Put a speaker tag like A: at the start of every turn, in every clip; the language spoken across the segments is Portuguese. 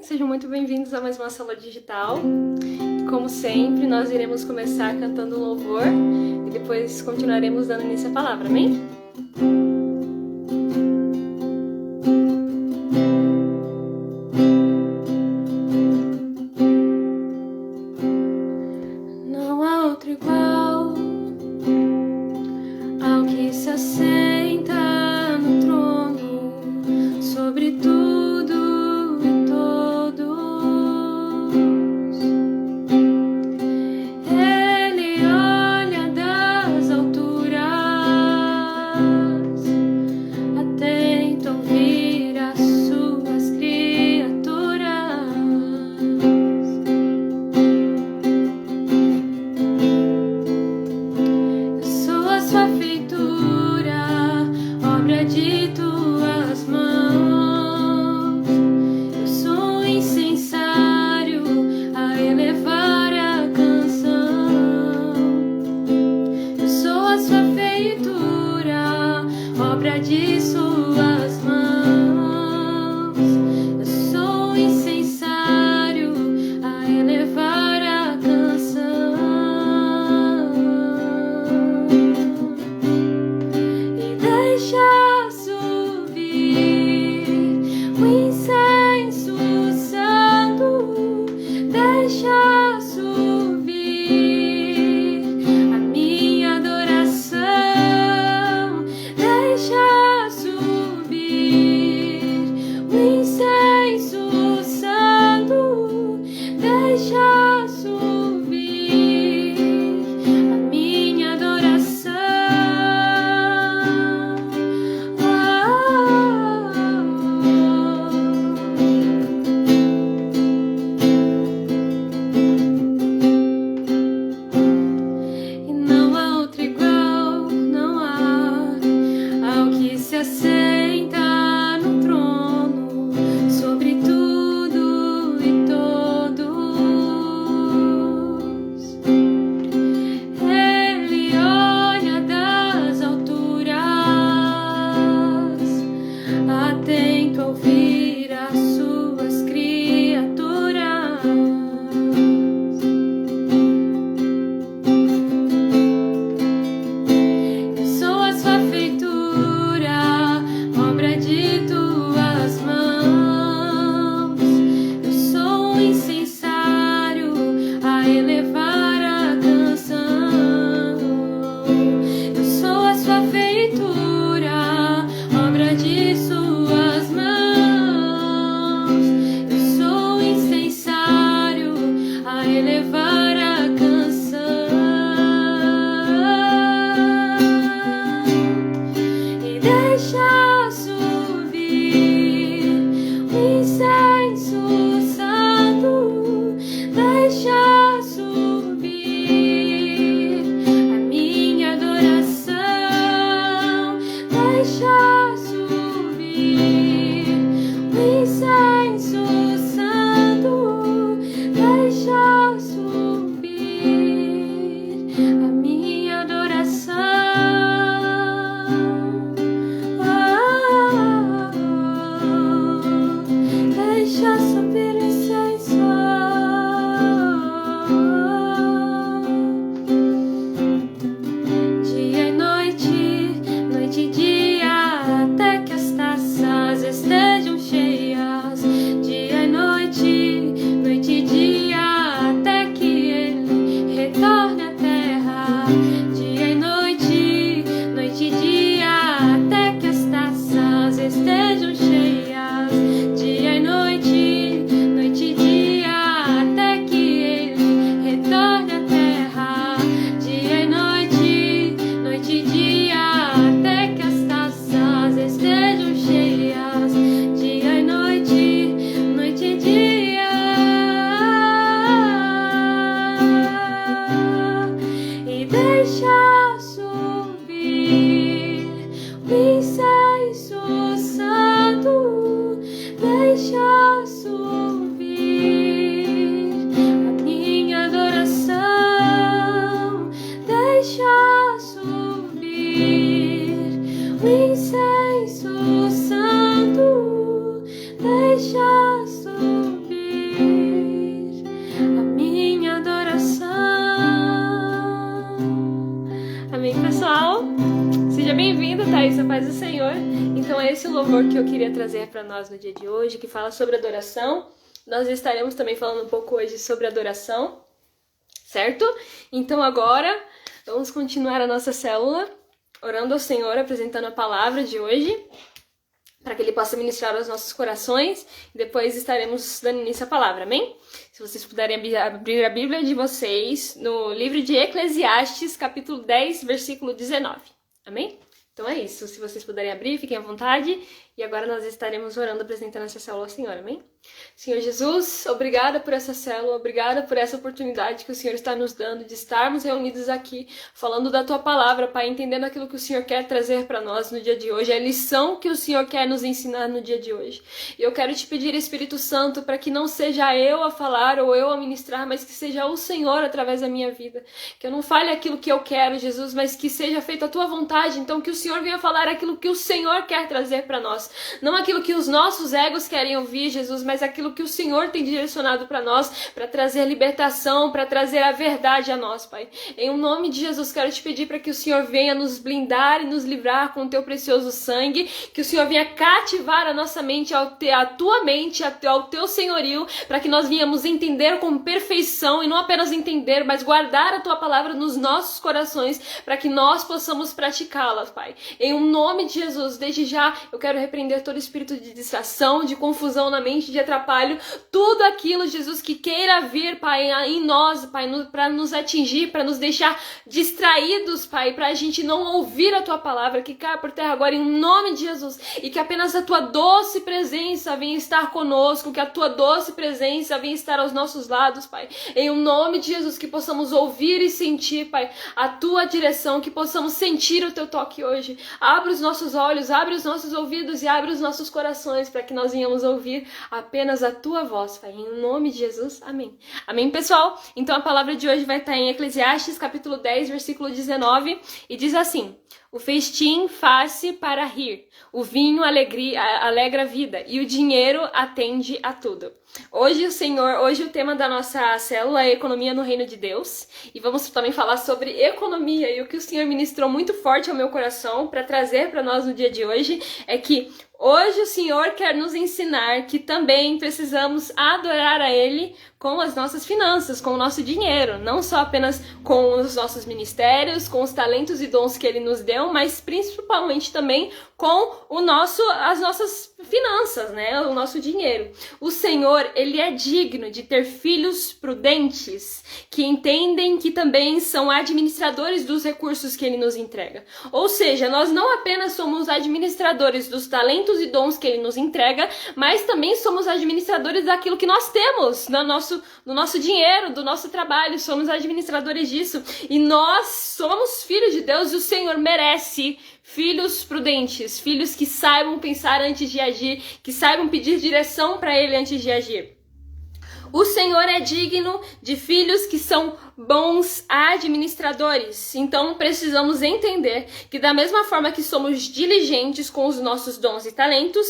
A: Sejam muito bem-vindos a mais uma Sala Digital. Como sempre, nós iremos começar cantando um louvor e depois continuaremos dando início à palavra, amém? Não há outro igual ao que se assenta no trono sobre tudo e todos. Ele olha das alturas o louvor que eu queria trazer para nós no dia de hoje, que fala sobre adoração. Nós estaremos também falando um pouco hoje sobre adoração, certo? Então agora, vamos continuar a nossa célula, orando ao Senhor, apresentando a palavra de hoje, para que Ele possa ministrar aos nossos corações, e depois estaremos dando início à palavra, amém? Se vocês puderem abrir a Bíblia de vocês no livro de Eclesiastes, capítulo 10, versículo 19, amém? Então é isso, se vocês puderem abrir, fiquem à vontade, e agora nós estaremos orando, apresentando essa célula ao Senhor, amém? Senhor Jesus, obrigada por essa célula, obrigada por essa oportunidade que o Senhor está nos dando de estarmos reunidos aqui, falando da Tua palavra, Pai, entendendo aquilo que o Senhor quer trazer para nós no dia de hoje, a lição que o Senhor quer nos ensinar no dia de hoje. E eu quero te pedir, Espírito Santo, para que não seja eu a falar ou eu a ministrar, mas que seja o Senhor através da minha vida. Que eu não fale aquilo que eu quero, Jesus, mas que seja feita a Tua vontade, então que o Senhor venha falar aquilo que o Senhor quer trazer para nós. Não aquilo que os nossos egos querem ouvir, Jesus, mas aquilo que o Senhor tem direcionado para nós, para trazer libertação, para trazer a verdade a nós, Pai. Em nome de Jesus, quero te pedir para que o Senhor venha nos blindar e nos livrar com o Teu precioso sangue, que o Senhor venha cativar a nossa mente, a Tua mente, ao Teu senhorio, para que nós venhamos entender com perfeição, e não apenas entender, mas guardar a Tua palavra nos nossos corações, para que nós possamos praticá-la, Pai. Em nome de Jesus, desde já, eu quero repreender todo espírito de distração, de confusão na mente, de atrapalho, tudo aquilo, Jesus, que queira vir, Pai, em nós, Pai, para nos atingir, para nos deixar distraídos, Pai, para a gente não ouvir a Tua palavra, que caia por terra agora em nome de Jesus, e que apenas a Tua doce presença venha estar conosco, que a Tua doce presença venha estar aos nossos lados, Pai, em nome de Jesus, que possamos ouvir e sentir, Pai, a Tua direção, que possamos sentir o Teu toque hoje. Abre os nossos olhos, abre os nossos ouvidos e abre os nossos corações, para que nós venhamos ouvir apenas a Tua voz, Pai, em nome de Jesus, amém. Amém, pessoal? Então a palavra de hoje vai estar em Eclesiastes, capítulo 10, versículo 19, e diz assim: o festim faz-se para rir, o vinho alegra a vida, e o dinheiro atende a tudo. Hoje o tema da nossa célula é economia no reino de Deus, e vamos também falar sobre economia, e o que o Senhor ministrou muito forte ao meu coração para trazer para nós no dia de hoje é que hoje o Senhor quer nos ensinar que também precisamos adorar a Ele com as nossas finanças, com o nosso dinheiro, não só apenas com os nossos ministérios, com os talentos e dons que Ele nos deu, mas principalmente também com as nossas finanças, né? O nosso dinheiro. O Senhor, Ele é digno de ter filhos prudentes, que entendem que também são administradores dos recursos que Ele nos entrega. Ou seja, nós não apenas somos administradores dos talentos e dons que Ele nos entrega, mas também somos administradores daquilo que nós temos no nosso dinheiro, do nosso trabalho, somos administradores disso, e nós somos filhos de Deus, e o Senhor merece filhos prudentes, filhos que saibam pensar antes de agir, que saibam pedir direção para Ele antes de agir. O Senhor é digno de filhos que são bons administradores. Então precisamos entender que da mesma forma que somos diligentes com os nossos dons e talentos,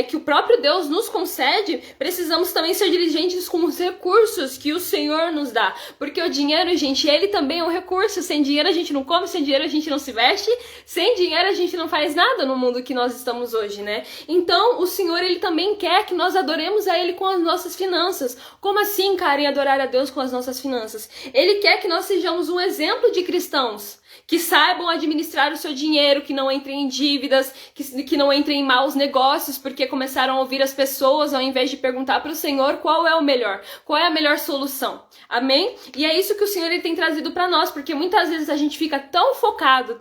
A: que o próprio Deus nos concede, precisamos também ser diligentes com os recursos que o Senhor nos dá. Porque o dinheiro, gente, ele também é um recurso. Sem dinheiro a gente não come, sem dinheiro a gente não se veste, sem dinheiro a gente não faz nada no mundo que nós estamos hoje, né? Então o Senhor, Ele também quer que nós adoremos a Ele com as nossas finanças. Como assim, Karen, adorar a Deus com as nossas finanças? Ele quer que nós sejamos um exemplo de cristãos que saibam administrar o seu dinheiro, que não entrem em dívidas, que não entrem em maus negócios, porque começaram a ouvir as pessoas ao invés de perguntar para o Senhor qual é o melhor, qual é a melhor solução. Amém? E é isso que o Senhor Ele tem trazido para nós, porque muitas vezes a gente fica tão focado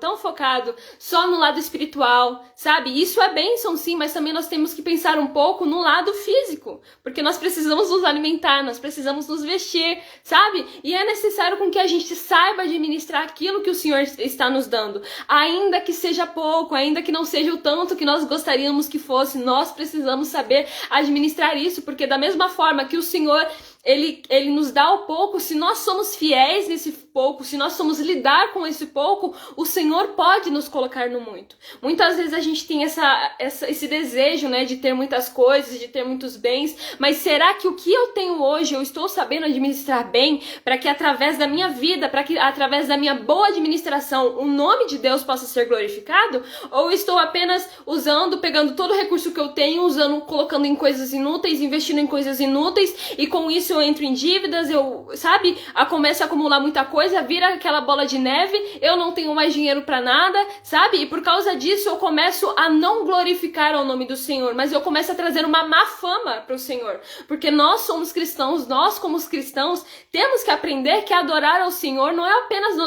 A: só no lado espiritual, sabe? Isso é bênção sim, mas também nós temos que pensar um pouco no lado físico, porque nós precisamos nos alimentar, nós precisamos nos vestir, sabe? E é necessário com que a gente saiba administrar aquilo que o Senhor está nos dando, ainda que seja pouco, ainda que não seja o tanto que nós gostaríamos que fosse, nós precisamos saber administrar isso, porque da mesma forma que o Senhor Ele nos dá o pouco, se nós somos fiéis nesse pouco, se nós somos lidar com esse pouco, o Senhor pode nos colocar no muito. Muitas vezes a gente tem esse desejo, né, de ter muitas coisas, de ter muitos bens, mas será que o que eu tenho hoje eu estou sabendo administrar bem, para que através da minha vida, para que através da minha boa administração, o nome de Deus possa ser glorificado? Ou estou apenas pegando todo o recurso que eu tenho, colocando em coisas inúteis, investindo em coisas inúteis, e com isso eu entro em dívidas, começo a acumular muita coisa, vira aquela bola de neve, eu não tenho mais dinheiro pra nada, sabe? E por causa disso eu começo a não glorificar o nome do Senhor, mas eu começo a trazer uma má fama pro Senhor, porque nós somos cristãos, nós como cristãos temos que aprender que adorar ao Senhor não é apenas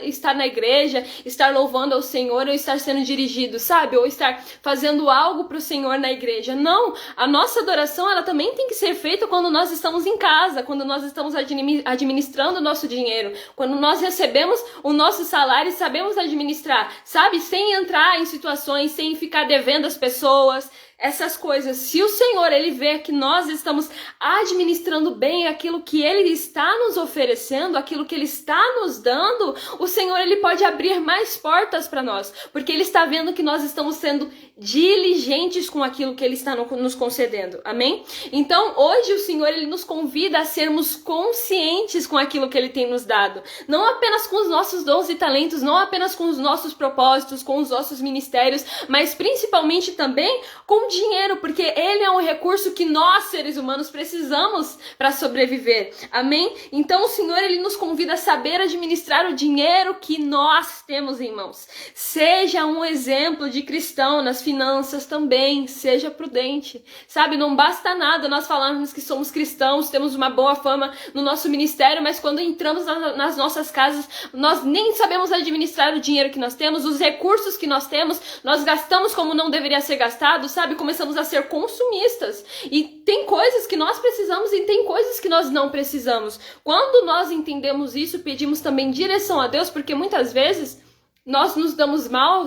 A: estar na igreja, estar louvando ao Senhor, ou estar sendo dirigido, sabe? Ou estar fazendo algo pro Senhor na igreja. Não, a nossa adoração, ela também tem que ser feita quando nós estamos em casa, quando nós estamos administrando o nosso dinheiro, quando nós recebemos o nosso salário e sabemos administrar, sabe? Sem entrar em situações, sem ficar devendo às pessoas, essas coisas. Se o Senhor, ele vê que nós estamos administrando bem aquilo que ele está nos oferecendo, aquilo que ele está nos dando, o Senhor, ele pode abrir mais portas para nós, porque ele está vendo que nós estamos sendo diligentes com aquilo que ele está nos concedendo. Amém? Então, hoje o Senhor, ele nos convida a sermos conscientes com aquilo que ele tem nos dado. Não apenas com os nossos dons e talentos, não apenas com os nossos propósitos, com os nossos ministérios, mas principalmente também com dinheiro, porque ele é um recurso que nós, seres humanos, precisamos para sobreviver. Amém? Então o Senhor, ele nos convida a saber administrar o dinheiro que nós temos em mãos. Seja um exemplo de cristão nas finanças também, seja prudente. Sabe, não basta nada nós falarmos que somos cristãos, temos uma boa fama no nosso ministério, mas quando entramos nas nossas casas, nós nem sabemos administrar o dinheiro que nós temos, os recursos que nós temos, nós gastamos como não deveria ser gastado, sabe? Começamos a ser consumistas. E tem coisas que nós precisamos e tem coisas que nós não precisamos. Quando nós entendemos isso, pedimos também direção a Deus, porque muitas vezes nós nos damos mal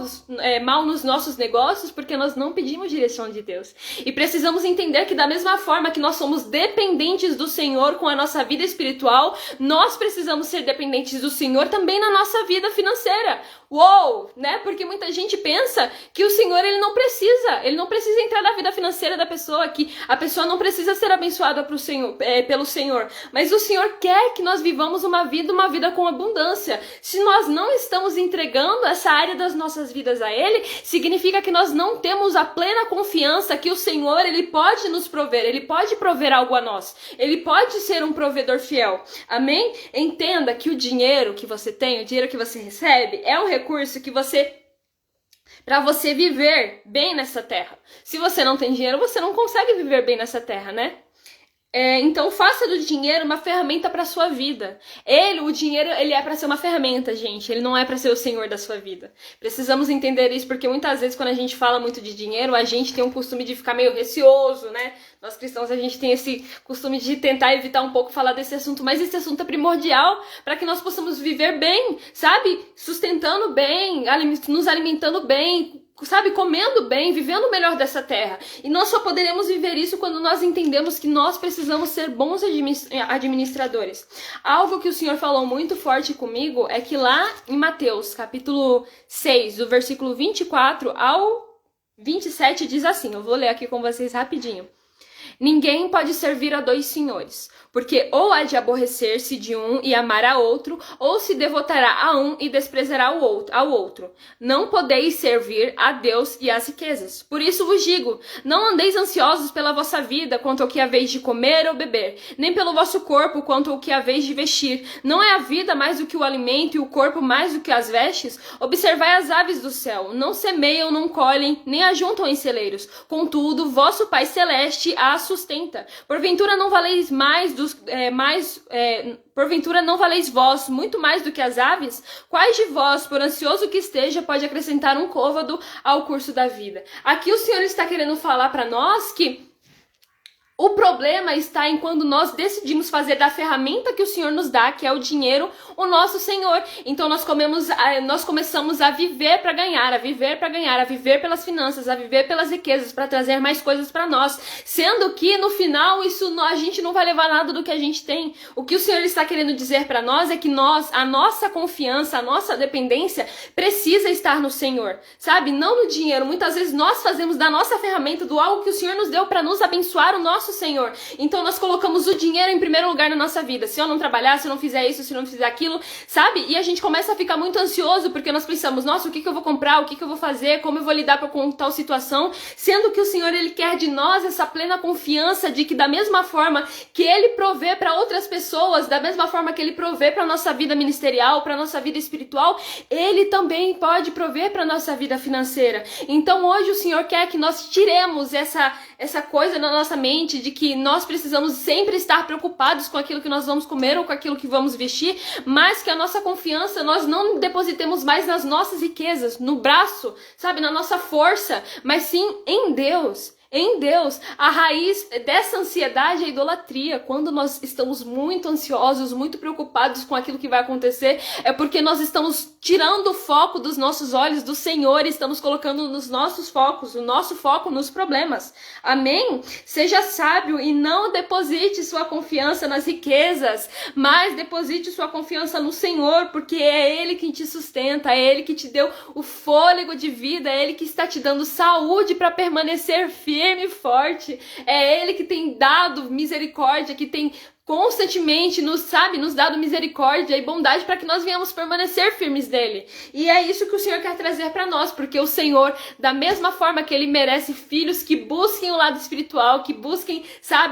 A: nos nossos negócios porque nós não pedimos direção de Deus. E precisamos entender que da mesma forma que nós somos dependentes do Senhor com a nossa vida espiritual, nós precisamos ser dependentes do Senhor também na nossa vida financeira. Uou, né? Porque muita gente pensa que o Senhor, ele não precisa entrar na vida financeira da pessoa, que a pessoa não precisa ser abençoada pelo Senhor. Mas o Senhor quer que nós vivamos uma vida com abundância. Se nós não estamos entregando essa área das nossas vidas a Ele, significa que nós não temos a plena confiança que o Senhor, ele pode nos prover, ele pode prover algo a nós, ele pode ser um provedor fiel. Amém? Entenda que o dinheiro que você tem, o dinheiro que você recebe, é um recurso que para você viver bem nessa terra. Se você não tem dinheiro, você não consegue viver bem nessa terra, né? Então faça do dinheiro uma ferramenta para sua vida. O dinheiro, ele é para ser uma ferramenta, gente. Ele não é para ser o Senhor da sua vida. Precisamos entender isso, porque muitas vezes quando a gente fala muito de dinheiro, a gente tem um costume de ficar meio receoso, né? Nós cristãos, a gente tem esse costume de tentar evitar um pouco falar desse assunto, mas esse assunto é primordial para que nós possamos viver bem, sabe? Sustentando bem, nos alimentando bem, sabe, comendo bem, vivendo o melhor dessa terra. E nós só poderemos viver isso quando nós entendemos que nós precisamos ser bons administradores. Algo que o Senhor falou muito forte comigo é que lá em Mateus, capítulo 6, do versículo 24 ao 27, diz assim, eu vou ler aqui com vocês rapidinho. Ninguém pode servir a dois senhores, porque ou há de aborrecer-se de um e amar a outro, ou se devotará a um e desprezará ao outro. Não podeis servir a Deus e às riquezas. Por isso vos digo, não andeis ansiosos pela vossa vida, quanto ao que haveis de comer ou beber, nem pelo vosso corpo, quanto ao que haveis de vestir. Não é a vida mais do que o alimento e o corpo mais do que as vestes? Observai as aves do céu, não semeiam, não colhem, nem ajuntam em celeiros. Contudo, vosso Pai Celeste as sustenta. Porventura não valeis porventura não valeis vós muito mais do que as aves? Quais de vós, por ansioso que esteja, pode acrescentar um côvado ao curso da vida? Aqui o Senhor está querendo falar para nós que O problema está em quando nós decidimos fazer da ferramenta que o Senhor nos dá, que é o dinheiro, o nosso Senhor. Então nós começamos a viver para ganhar, a viver para ganhar, a viver pelas finanças, a viver pelas riquezas, para trazer mais coisas para nós. Sendo que no final a gente não vai levar nada do que a gente tem. O que o Senhor está querendo dizer para nós é que a nossa confiança, a nossa dependência precisa estar no Senhor, sabe? Não no dinheiro. Muitas vezes nós fazemos da nossa ferramenta, do algo que o Senhor nos deu para nos abençoar, o nosso Senhor. Então nós colocamos o dinheiro em primeiro lugar na nossa vida. Se eu não trabalhar, se eu não fizer isso, se eu não fizer aquilo, sabe? E a gente começa a ficar muito ansioso porque nós pensamos, nossa, o que eu vou comprar? O que eu vou fazer? Como eu vou lidar com tal situação? Sendo que o Senhor, Ele quer de nós essa plena confiança de que da mesma forma que Ele provê para outras pessoas, da mesma forma que Ele provê para nossa vida ministerial, para nossa vida espiritual, Ele também pode prover para nossa vida financeira. Então hoje o Senhor quer que nós tiremos essa coisa na nossa mente de que nós precisamos sempre estar preocupados com aquilo que nós vamos comer ou com aquilo que vamos vestir, mas que a nossa confiança nós não depositemos mais nas nossas riquezas, no braço, sabe, na nossa força, mas sim em Deus. Em Deus, a raiz dessa ansiedade é a idolatria. Quando nós estamos muito ansiosos, muito preocupados com aquilo que vai acontecer, é porque nós estamos tirando o foco dos nossos olhos do Senhor e estamos colocando nos nossos focos, o nosso foco nos problemas. Amém? Seja sábio e não deposite sua confiança nas riquezas, mas deposite sua confiança no Senhor, porque é Ele que te sustenta, é Ele que te deu o fôlego de vida, é Ele que está te dando saúde para permanecer firme e forte. É Ele que tem dado misericórdia, que tem constantemente nos dado misericórdia e bondade para que nós venhamos permanecer firmes nele. E é isso que o Senhor quer trazer para nós, porque o Senhor, da mesma forma que Ele merece filhos que busquem o lado espiritual, que busquem,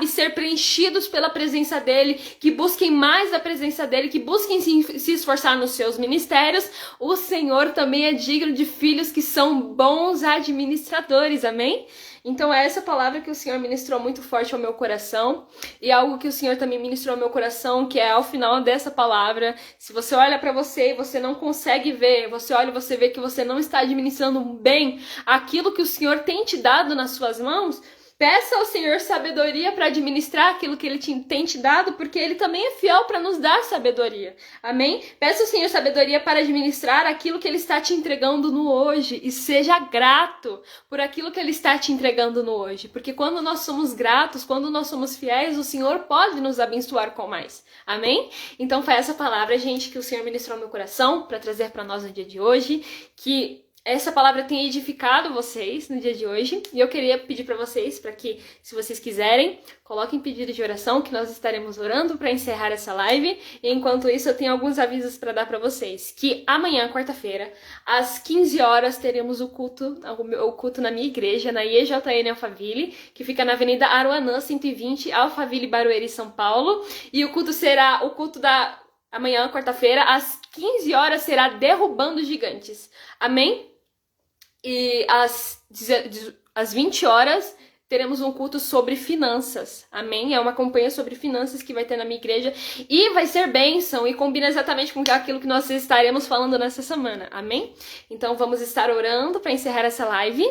A: ser preenchidos pela presença dEle, que busquem mais da presença dEle, que busquem se esforçar nos seus ministérios, o Senhor também é digno de filhos que são bons administradores, amém? Então é essa palavra que o Senhor ministrou muito forte ao meu coração, e algo que o Senhor também ministrou ao meu coração, que é ao final dessa palavra, se você olha para você e você não consegue ver, você olha e você vê que você não está administrando bem aquilo que o Senhor tem te dado nas suas mãos, peça ao Senhor sabedoria para administrar aquilo que Ele tem te dado, porque Ele também é fiel para nos dar sabedoria. Amém? Peça ao Senhor sabedoria para administrar aquilo que Ele está te entregando no hoje. E seja grato por aquilo que Ele está te entregando no hoje. Porque quando nós somos gratos, quando nós somos fiéis, o Senhor pode nos abençoar com mais. Amém? Então foi essa palavra, gente, que o Senhor ministrou no meu coração para trazer para nós no dia de hoje. Que essa palavra tem edificado vocês no dia de hoje, e eu queria pedir para vocês, para que, se vocês quiserem, coloquem pedido de oração, que nós estaremos orando para encerrar essa live. E enquanto isso, eu tenho alguns avisos para dar para vocês, que amanhã, quarta-feira, às 15 horas, teremos o culto na minha igreja, na IEJN Alphaville, que fica na Avenida Aruanã, 120, Alphaville, Barueri, São Paulo, e o culto será amanhã, quarta-feira, às 15 horas, será Derrubando Gigantes. Amém? E às 20 horas teremos um culto sobre finanças, amém? É uma campanha sobre finanças que vai ter na minha igreja e vai ser bênção e combina exatamente com aquilo que nós estaremos falando nessa semana, amém? Então vamos estar orando para encerrar essa live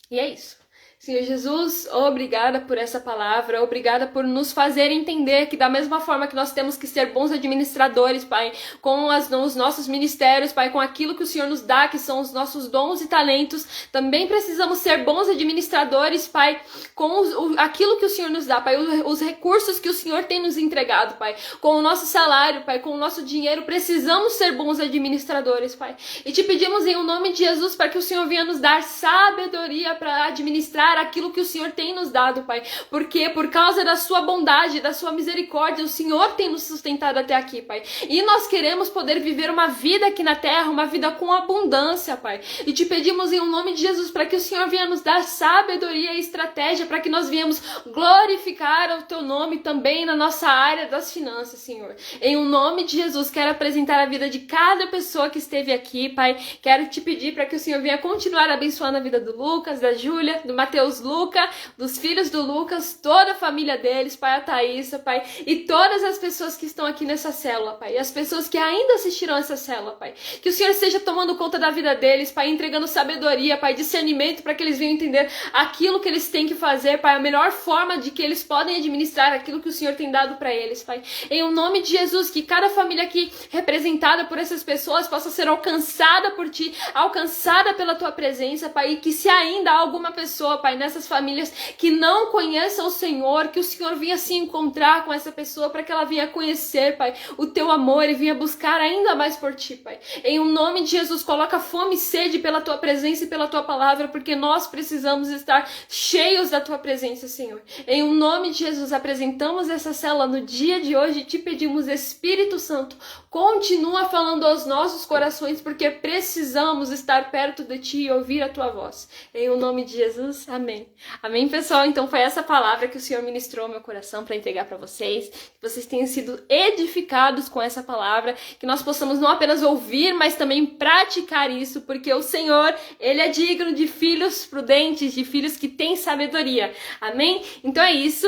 A: e é isso. Senhor Jesus, obrigada por essa palavra, obrigada por nos fazer entender que da mesma forma que nós temos que ser bons administradores, Pai, com os nossos ministérios, Pai, com aquilo que o Senhor nos dá, que são os nossos dons e talentos, também precisamos ser bons administradores, Pai, com aquilo que o Senhor nos dá, Pai, os recursos que o Senhor tem nos entregado, Pai, com o nosso salário, Pai, com o nosso dinheiro, precisamos ser bons administradores, Pai. E te pedimos em nome de Jesus para que o Senhor venha nos dar sabedoria para administrar aquilo que o Senhor tem nos dado, Pai, porque por causa da sua bondade, da sua misericórdia, o Senhor tem nos sustentado até aqui, Pai, e nós queremos poder viver uma vida aqui na terra, uma vida com abundância, Pai, e te pedimos em nome de Jesus para que o Senhor venha nos dar sabedoria e estratégia para que nós venhamos glorificar o Teu nome também na nossa área das finanças, Senhor. Em nome de Jesus, quero apresentar a vida de cada pessoa que esteve aqui, Pai, quero te pedir para que o Senhor venha continuar abençoando a vida do Lucas, da Júlia, do Mateus, Mateus, Luca, dos filhos do Lucas, toda a família deles, Pai, a Thaísa, Pai, e todas as pessoas que estão aqui nessa célula, Pai, e as pessoas que ainda assistirão essa célula, Pai. Que o Senhor esteja tomando conta da vida deles, Pai, entregando sabedoria, Pai, discernimento para que eles venham entender aquilo que eles têm que fazer, Pai, a melhor forma de que eles podem administrar aquilo que o Senhor tem dado para eles, Pai. Em o nome de Jesus, que cada família aqui representada por essas pessoas possa ser alcançada por Ti, alcançada pela Tua presença, Pai, e que se ainda há alguma pessoa, Pai, nessas famílias que não conheça o Senhor, que o Senhor venha se encontrar com essa pessoa para que ela venha conhecer, Pai, o Teu amor e venha buscar ainda mais por Ti, Pai. Em o nome de Jesus, coloca fome e sede pela Tua presença e pela Tua palavra, porque nós precisamos estar cheios da Tua presença, Senhor. Em o nome de Jesus, apresentamos essa célula no dia de hoje e te pedimos, Espírito Santo, continua falando aos nossos corações, porque precisamos estar perto de Ti e ouvir a Tua voz. Em o nome de Jesus, amém. Amém, pessoal? Então foi essa palavra que o Senhor ministrou ao meu coração para entregar para vocês, que vocês tenham sido edificados com essa palavra, que nós possamos não apenas ouvir, mas também praticar isso, porque o Senhor, Ele é digno de filhos prudentes, de filhos que têm sabedoria. Amém? Então é isso.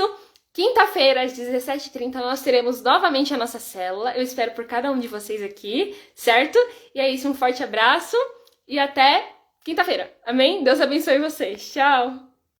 A: Quinta-feira, às 17h30, nós teremos novamente a nossa célula. Eu espero por cada um de vocês aqui, certo? E é isso, um forte abraço e até quinta-feira. Amém? Deus abençoe vocês. Tchau!